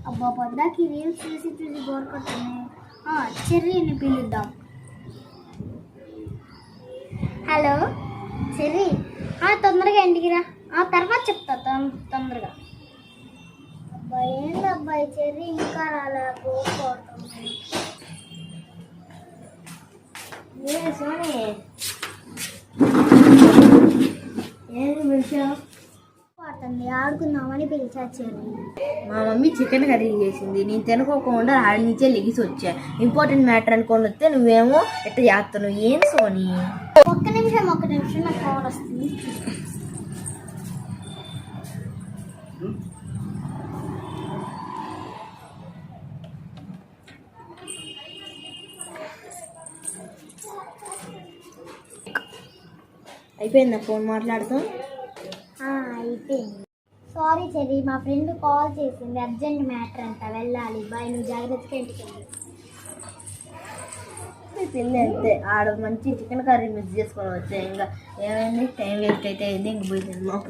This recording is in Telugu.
అబ్బా పొద్దాకి రీల్స్ చూసి చూసి బోర్ కొడుతుంది. చెర్రీని పిలుద్దాం. హలో చెర్రీ, తొందరగా ఇంటికి రా. తర్వాత చెప్తా తొందరగా. అబ్బాయి ఏంటి అబ్బాయి చెర్రీ ఇంకా రాలే, బోర్ కొడుతుంది. సోని ఏంటి విషయం? పడుతుంది ఆడుకుందామని పిలిచా చెర్రీ. మా మమ్మీ చికెన్ కర్రీ చేసింది, నేను తినుకోకుండా ఆడి నుంచే లెగిసి వచ్చా. ఇంపార్టెంట్ మ్యాటర్ అనుకొని వస్తే నువ్వేమో ఎట్లా చేస్తాను. ఏం సోని? ఒక్క నిమిషం నాకు కాల్ వస్తుంది. అయిపోయిందా ఫోన్ మాట్లాడుతాం? అయిపోయింది. సారీ చెర్రీ, మా ఫ్రెండ్ కాల్ చేసింది, అర్జెంట్ మ్యాటర్ అంట, వెళ్ళాలి. బాయ్, నువ్వు జాగ్రత్తగా ఇంటికి వెళ్ళి. పిల్లి అంతే, ఆడ మంచి చికెన్ కర్రీ మిక్స్ చేసుకొని వచ్చాయి. ఇంకా ఏమైంది, టైం వేస్ట్ అయితే అయింది. ఇంక పోయి తిన్నాం.